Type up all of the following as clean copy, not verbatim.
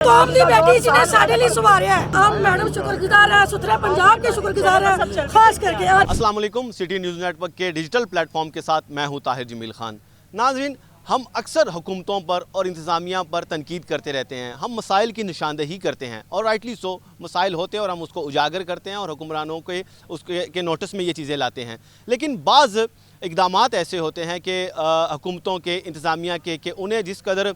कौम दी बेटी जिन्हें साढ़े लिए संवारिया है, हम मैडम शुक्रगुजार हैं, सुथरे पंजाब के शुक्रगुजार हैं, खास करके। अस्सलाम वालेकुम, सिटी न्यूज़ नेटवर्क के डिजिटल प्लेटफॉर्म के साथ मैं हूं ताहिर जमील खान। नाज़रीन, हम अक्सर हुकूमतों पर और इंतज़ामिया पर तनकीद करते रहते हैं, हम मसाइल की निशानदही करते हैं और राइटली सो मसाइल होते हैं और हम उसको उजागर करते हैं और हुक्मरानों के उसके नोटिस में ये चीज़ें लाते हैं। लेकिन बाज़ इक़दामात ऐसे होते हैं कि हुकूमतों के इंतज़ामिया के उन्हें जिस कदर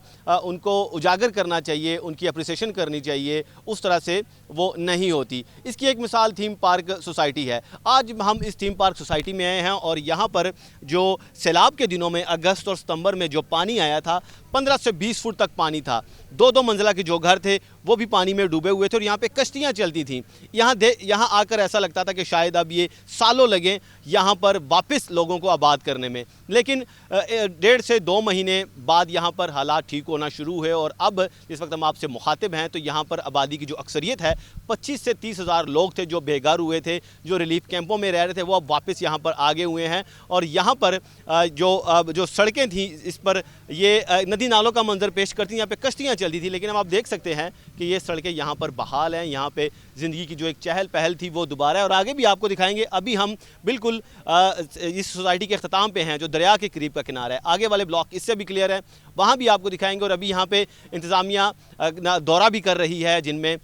उनको उजागर करना चाहिए, उनकी अप्रिसिएशन करनी चाहिए, उस तरह से वो नहीं होती। इसकी एक मिसाल थीम पार्क सोसाइटी है। आज हम इस थीम पार्क सोसाइटी में आए हैं और यहाँ पर जो सैलाब के दिनों में अगस्त और सितंबर में जो पानी आया था, 15 से 20 फुट तक पानी था। दो मंजिला के जो घर थे वो भी पानी में डूबे हुए थे और यहाँ पे कश्तियाँ चलती थीं। यहाँ आकर ऐसा लगता था कि शायद अब ये सालों लगें यहाँ पर वापस लोगों को आबाद करने में, लेकिन 1.5 से 2 महीने बाद यहाँ पर हालात ठीक होना शुरू हुए और अब इस वक्त हम आपसे मुखातिब हैं तो यहाँ पर आबादी की जो अक्सरियत है, 25 से 30 हज़ार लोग थे जो बेघर हुए थे, जो रिलीफ कैंपों में रह रहे थे, वो अब वापस यहाँ पर आगे हुए हैं। और यहाँ पर जो सड़कें थीं, इस पर ये नदी नालों का मंजर पेश करती, यहाँ पे कश्तियाँ चलती थी, लेकिन अब आप देख सकते हैं कि ये सड़कें यहाँ पर बहाल हैं। यहाँ पे ज़िंदगी की जो एक चहल पहल थी वो दोबारा है और आगे भी आपको दिखाएंगे। अभी हम बिल्कुल इस सोसाइटी के अख्ताम पे हैं जो दरिया के करीब का किनारा है। आगे वाले ब्लॉक इससे भी क्लियर है, वहाँ भी आपको दिखाएंगे। और अभी यहाँ पे इंतज़ामिया दौरा भी कर रही है, जिनमें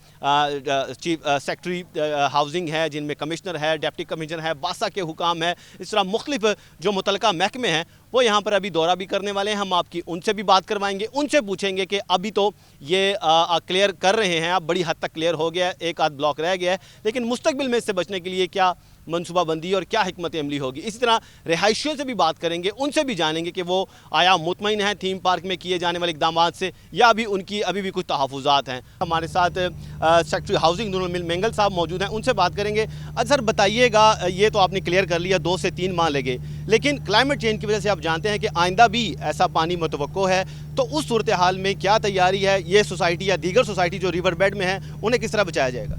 चीफ सेक्रेटरी हाउसिंग है, जिनमें कमिश्नर है, डिप्टी कमिश्नर है, बासा के हुकाम है, इस तरह मुख्तलिफ जो मुतलका महकमे हैं वो यहाँ पर अभी दौरा भी करने वाले हैं। हम आपकी उनसे भी बात करवाएंगे, उनसे पूछेंगे कि अभी तो ये क्लियर कर रहे हैं, अब बड़ी हद तक क्लियर हो गया है, एक आध ब्लॉक रह गया है, लेकिन मुस्तकबिल में इससे बचने के लिए क्या मनसूबाबंदी और क्या हिकमत अमली होगी। इसी तरह रिहायशियों से भी बात करेंगे, उनसे भी जानेंगे कि वो आया मुतमईन हैं थीम पार्क में किए जाने वाले इक़दामात से या अभी उनकी अभी भी कुछ तहफ़्फ़ुज़ात हैं। हमारे साथ सेक्रेटरी हाउसिंग नूरुल मेंगल साहब मौजूद हैं, उनसे बात करेंगे। सर बताइएगा, ये तो आपने क्लियर कर लिया 2 से 3 माह लगे, लेकिन क्लाइमेट चेंज की वजह से आप जानते हैं कि आइंदा भी ऐसा पानी मुतवक्को है, तो उस सूरत हाल में क्या तैयारी है, ये सोसाइटी या दीगर सोसाइटी जो रिवर बेड में है उन्हें किस तरह बचाया जाएगा?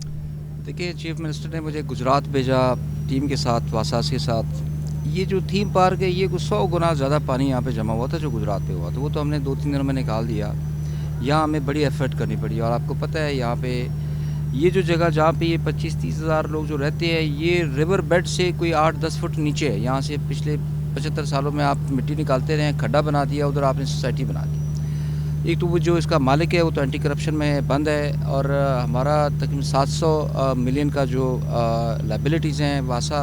देखिए, चीफ मिनिस्टर ने मुझे गुजरात भेजा टीम के साथ, वासास के साथ। ये जो थीम पार्क है, ये कुछ 100 गुना ज़्यादा पानी यहाँ पे जमा हुआ था जो गुजरात पे हुआ, तो वो तो हमने 2-3 दिनों में निकाल दिया। यहाँ हमें बड़ी एफर्ट करनी पड़ी और आपको पता है यहाँ पे ये जो जगह जहाँ पे ये 25-30 हज़ार लोग जो रहते हैं, ये रिवर बेड से कोई 8-10 फुट नीचे है। यहाँ से पिछले 75 सालों में आप मिट्टी निकालते रहे, खड्डा बना दिया, उधर आपने सोसाइटी बना दी। एक तो वो जो इसका मालिक है वो तो एंटी करप्शन में बंद है और हमारा तकरीबन 700 मिलियन का जो लाइबिलिटीज़ हैं वासा,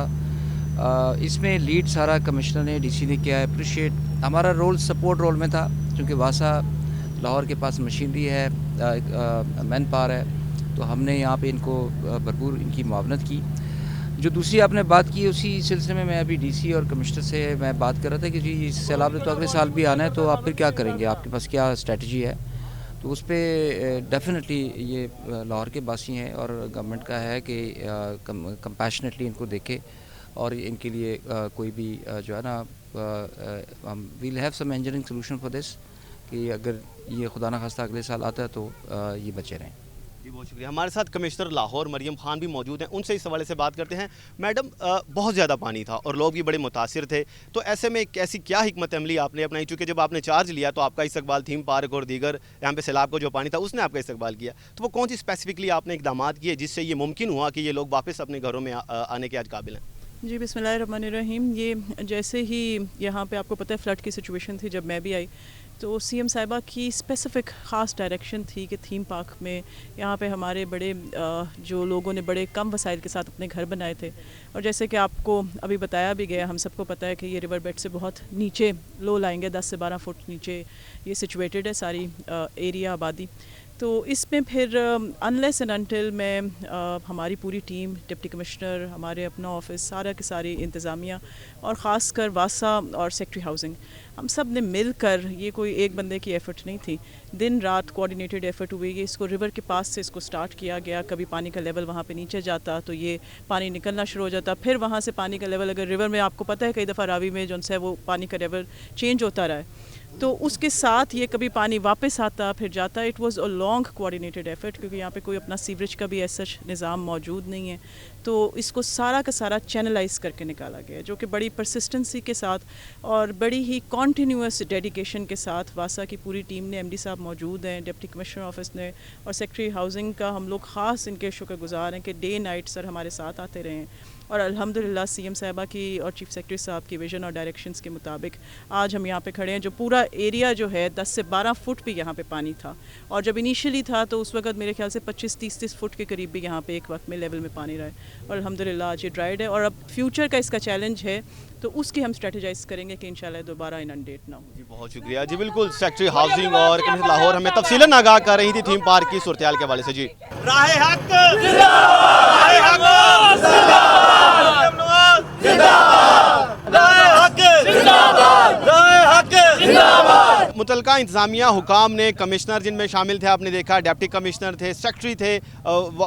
इसमें लीड सारा कमिश्नर ने, डीसी ने किया है। अप्रिशिएट हमारा रोल सपोर्ट रोल में था, क्योंकि वासा लाहौर के पास मशीनरी है, मैन पावर है, तो हमने यहाँ पे इनको भरपूर इनकी मुआवनत की। जो दूसरी आपने बात की, उसी सिलसिले में मैं अभी डीसी और कमिश्नर से मैं बात कर रहा था कि जी इस सैलाब ने तो अगले साल भी आना है, तो आप फिर क्या करेंगे, आपके पास क्या स्ट्रेटजी है। तो उस पर डेफिनेटली ये लाहौर के बासी हैं और गवर्नमेंट का है कि कंपैशनेटली इनको देखे और इनके लिए कोई भी जो है ना, we'll have some engineering solution for this, कि अगर ये खुदा न खास्ता अगले साल आता है तो ये बचे रहें। जी बहुत शुक्रिया। हमारे साथ कमिश्नर लाहौर मरियम खान भी मौजूद हैं, उनसे इस हवाले से बात करते हैं। मैडम, बहुत ज़्यादा पानी था और लोग भी बड़े मुतासिर थे, तो ऐसे में कैसी क्या हिकमत अमली आपने अपनाई? चूँकि जब आपने चार्ज लिया तो आपका इस्तकबाल थीम पार्क और दीगर यहाँ पे सैलाब का जो पानी था उसने आपका इस्तकबाल किया, तो वो कौन सी स्पेसिफिकली आपने इक़दामात किए जिससे ये मुमकिन हुआ कि ये लोग वापस अपने घरों में आने के आज काबिल हैं? जी बिस्मिल्लाहिर्रहमानिर्रहीम। ये जैसे ही यहाँ पे आपको पता है फ्लड की सिचुएशन थी जब मैं भी आई, तो सीएम साहिबा की स्पेसिफ़िक ख़ास डायरेक्शन थी कि थीम पार्क में यहाँ पे हमारे बड़े जो लोगों ने बड़े कम वसाइल के साथ अपने घर बनाए थे, और जैसे कि आपको अभी बताया भी गया, हम सबको पता है कि ये रिवर बेड से बहुत नीचे लो लाएंगे, 10 से 12 फुट नीचे ये सिचुएटेड है सारी एरिया आबादी। तो इसमें फिर अनलेस एंड अनटिल मैं हमारी पूरी टीम, डिप्टी कमिश्नर, हमारे अपना ऑफिस, सारा के सारी इंतज़ामिया और ख़ास कर वासा और सेक्रेटरी हाउसिंग, हम सब ने मिलकर, ये कोई एक बंदे की एफ़र्ट नहीं थी, दिन रात कोऑर्डिनेटेड एफ़र्ट हुई। ये इसको रिवर के पास से इसको स्टार्ट किया गया, कभी पानी का लेवल वहाँ पे नीचे जाता तो ये पानी निकलना शुरू हो जाता, फिर वहाँ से पानी का लेवल, अगर रिवर में आपको पता है कई दफ़ा रावी में जो है वो पानी का लेवल चेंज होता रहा है, تو اس کے ساتھ یہ کبھی پانی واپس آتا پھر جاتا. It was a long کوآرڈینیٹڈ effort کیونکہ یہاں پہ کوئی اپنا سیوریج کا بھی ایسا نظام موجود نہیں ہے. تو اس کو سارا کا سارا چینلائز کر کے نکالا گیا جو کہ بڑی پرسسٹنسی کے ساتھ اور بڑی ہی کنٹینیوس ڈیڈیکیشن کے ساتھ واسا کی پوری ٹیم نے, ایم ڈی صاحب موجود ہیں, ڈپٹی کمشنر آفس نے اور سیکٹری ہاؤسنگ کا ہم لوگ خاص ان کے شکر گزار ہیں کہ ڈے نائٹ سر ہمارے ساتھ آتے رہے ہیں. اور الحمدللہ سی ایم صاحبہ کی اور چیف سیکرٹری صاحب کی ویژن اور ڈائریکشنز کے مطابق آج ہم یہاں پہ کھڑے ہیں. جو پورا ایریا جو ہے 10 سے 12 فٹ بھی یہاں پہ پانی تھا اور جب انیشلی تھا تو اس وقت میرے خیال سے 25-30 فٹ کے قریب بھی یہاں پہ ایک وقت میں لیول میں پانی رہا ہے اور الحمدللہ آج یہ ڈرائیڈ ہے. اور اب فیوچر کا اس کا چیلنج ہے تو اس کی ہم اسٹریٹجائز کریں گے کہ انشاءاللہ دوبارہ اننڈیٹ نہ ہو. جی بہت شکریہ. جی بالکل, سیکٹری ہاؤسنگ اور کمشنر لاہور ہمیں تفصیلاً آگاہ کر رہی تھی تھیم پارک کی صورتحال کے حوالے سے. جی راہ حق متعلقہ انتظامیہ حکام نے, کمشنر جن میں شامل تھے آپ نے دیکھا, ڈپٹی کمشنر تھے, سیکٹری تھے,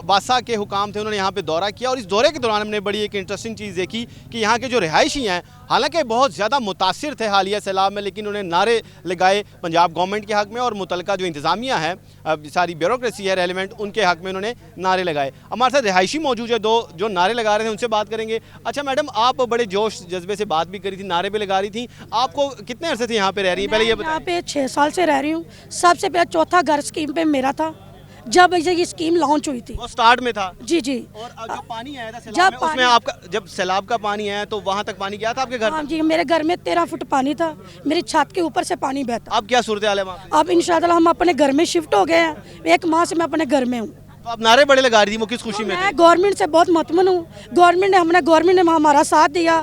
واسا کے حکام تھے, انہوں نے یہاں پہ دورہ کیا. اور اس دورے کے دوران ہم نے بڑی ایک انٹرسٹنگ چیز دیکھی کہ یہاں کے جو رہائشی ہیں حالانکہ بہت زیادہ متاثر تھے حالیہ سیلاب میں, لیکن انہیں نعرے لگائے پنجاب گورنمنٹ کے حق میں اور متعلقہ جو انتظامیہ ہے, ساری بیوروکریسی ہے ریلیونٹ, ان کے حق میں انہوں نے نعرے لگائے. ہمارے ساتھ رہائشی موجود ہے دو جو نعرے لگا رہے ہیں, ان سے بات کریں گے. اچھا میڈم, آپ بڑے جوش جذبے سے بات بھی کری تھی, نعرے بھی لگا رہی تھیں. آپ کو کتنے عرصے سے یہاں پہ رہ رہی ہیں؟ پہلے یہ یہاں پہ 6 سال سے رہ رہی ہوں. سب سے پہلے چوتھا گھر اسکیم پہ میرا تھا جب یہ اسکیم لانچ ہوئی تھی. وہ سٹارٹ میں تھا. جی جی. اور جب پانی آیا تھا سیلاب میں, اس میں آپ کا جب سیلاب کا پانی آیا تو وہاں تک پانی گیا تھا آپ کے گھر؟ ہاں جی, میرے گھر میں 13 فٹ پانی تھا, میری چھت کے اوپر سے پانی بہتا. اب کیا صورتحال ہے وہاں پہ؟ اب انشاءاللہ ہم اپنے گھر میں شفٹ ہو گئے ہیں. 1 ماہ سے میں اپنے گھر میں ہوں. تو آپ نعرے بڑے لگا رہی تھی, وہ کس خوشی میں؟ میں گورنمنٹ سے بہت مطمئن ہوں. گورنمنٹ نے ہمارا ساتھ دیا.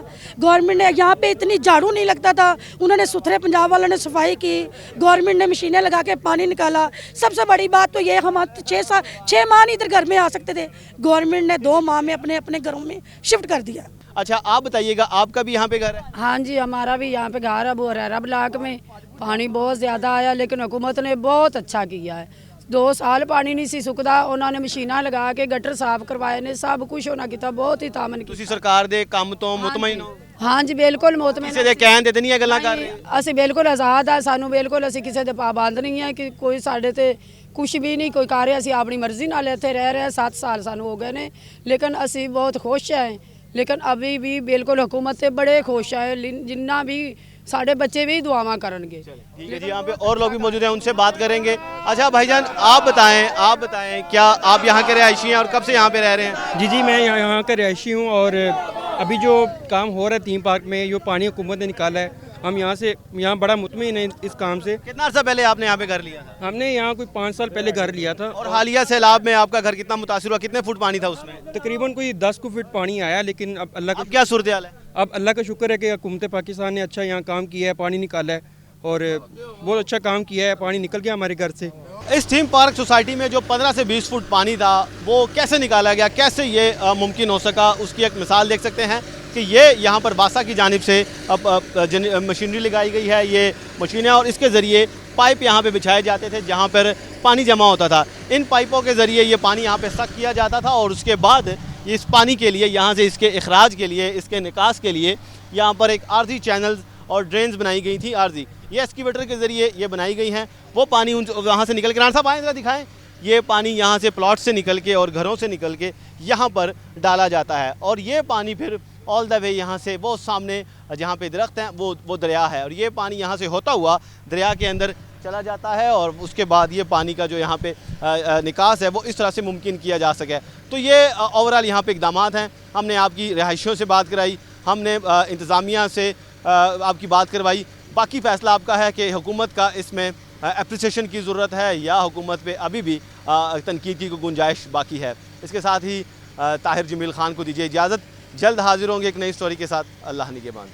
گورنمنٹ نے یہاں پہ اتنی جھاڑو نہیں لگتا تھا, انہوں نے ستھرے پنجاب والوں نے صفائی کی, گورنمنٹ نے مشینیں لگا کے پانی نکالا. سب سے بڑی بات تو یہ, ہم 6 ماہ نہیں ادھر گھر میں آ سکتے تھے, گورنمنٹ نے 2 ماہ میں اپنے گھروں میں شفٹ کر دیا. اچھا آپ بتائیے گا, آپ کا بھی یہاں پہ گھر ہے؟ ہاں جی, ہمارا بھی یہاں پہ گھر ہے بحیرہ بلاک میں. پانی بہت زیادہ آیا لیکن حکومت نے بہت اچھا کیا ہے. 2 سال پانی نہیں سی سکتا, انہوں نے مشیناں لگا کے گٹر صاف کروائے نے, سب کچھ ہونا کیتا, بہت ہی تامن ਤੁਸੀਂ ਸਰਕਾਰ ਦੇ ਕੰਮ ਤੋਂ ਮੁਤਮਈਨ ਹੋ? ہاں جی بالکل مطمئن. ਕਿਸੇ ਦੇ ਕਹਿਣ ਤੇ ਨਹੀਂ ਇਹ ਗੱਲਾਂ ਕਰ ਰਹੇ? ਅਸੀਂ ਬਿਲਕੁਲ ਆਜ਼ਾਦ ਆ, ਸਾਨੂੰ ਬਿਲਕੁਲ ਅਸੀਂ ਕਿਸੇ ਦੇ ਪਾਬੰਦ ਨਹੀਂ ਹੈ ਕਿ ਕੋਈ ਸਾਡੇ ਤੇ ਕੁਛ ਵੀ ਨਹੀਂ ਕੋਈ ਕਰ ਰਿਹਾ. ਅਸੀਂ ਆਪਣੀ ਮਰਜ਼ੀ ਨਾਲ ਇੱਥੇ ਰਹਿ ਰਹੇ ਹਾਂ, 7 ਸਾਲ ਸਾਨੂੰ ਹੋ ਗਏ ਨੇ, ਲੇਕਿਨ ਅਸੀਂ ਬਹੁਤ ਖੁਸ਼ ਹਾਂ. لیکن ابھی بھی بالکل حکومت سے بڑے خوش ہیں, جنہ بھی ساڑھے بچے بھی دعاواں کرن گے. ٹھیک ہے جی, یہاں پہ اور لوگ بھی موجود ہیں, ان سے بات کریں گے. اچھا بھائی جان, آپ بتائیں کیا آپ یہاں کے رہائشی ہیں اور کب سے یہاں پہ رہ رہے ہیں؟ جی میں یہاں کا رہائشی ہوں اور ابھی جو کام ہو رہا ہے تھیم پارک میں, جو پانی حکومت نے نکالا ہے, ہم یہاں بڑا مطمئن ہیں اس کام سے. کتنا عرصہ پہلے آپ نے یہاں پہ گھر لیا تھا؟ ہم نے یہاں کوئی 5 سال پہلے گھر لیا تھا. اور حالیہ سیلاب میں آپ کا گھر کتنا متاثر ہوا, کتنے فٹ پانی تھا اس میں؟ تقریباً کوئی 10 فٹ پانی آیا, لیکن اب کیا صورتحال ہے؟ اب اللہ کا شکر ہے کہ حکومت پاکستان نے اچھا یہاں کام کیا ہے, پانی نکالا ہے اور بہت اچھا کام کیا ہے, پانی نکل گیا ہمارے گھر سے. اس تھیم پارک سوسائٹی میں جو 15 سے 20 فٹ پانی تھا وہ کیسے نکالا گیا, کیسے یہ ممکن ہو سکا, اس کی ایک مثال دیکھ سکتے ہیں کہ یہ یہاں پر واسا کی جانب سے مشینری لگائی گئی ہے, یہ مشینیں, اور اس کے ذریعے پائپ یہاں پہ بچھائے جاتے تھے جہاں پر پانی جمع ہوتا تھا. ان پائپوں کے ذریعے یہ پانی یہاں پہ سک کیا جاتا تھا اور اس کے بعد اس پانی کے لیے یہاں سے اس کے اخراج کے لیے, اس کے نکاس کے لیے یہاں پر ایک عارضی چینلز اور ڈرینز بنائی گئی تھی. عارضی یہ ایکسکیویٹر کے ذریعے یہ بنائی گئی ہیں. وہ پانی وہاں سے نکل کے, رانا صاحب آئیں ذرا دکھائیں, یہ پانی یہاں سے پلاٹ سے نکل کے اور گھروں سے نکل کے یہاں پر ڈالا جاتا ہے. اور یہ پانی پھر آل دا وے یہاں سے وہ سامنے جہاں پہ درخت ہیں وہ دریا ہے, اور یہ پانی یہاں سے ہوتا ہوا دریا کے اندر چلا جاتا ہے, اور اس کے بعد یہ پانی کا جو یہاں پہ نکاس ہے وہ اس طرح سے ممکن کیا جا سکے. تو یہ اوورال یہاں پہ اقدامات ہیں. ہم نے آپ کی رہائشیوں سے بات کرائی, ہم نے انتظامیہ سے آپ کی بات کروائی. باقی فیصلہ آپ کا ہے کہ حکومت کا اس میں اپریسیشن کی ضرورت ہے یا حکومت پہ ابھی بھی تنقید کی گنجائش باقی ہے. اس کے ساتھ ہی طاہر جمیل خان کو دیجیے اجازت. جلد حاضر ہوں گے ایک نئی سٹوری کے ساتھ. اللہ نگہبان.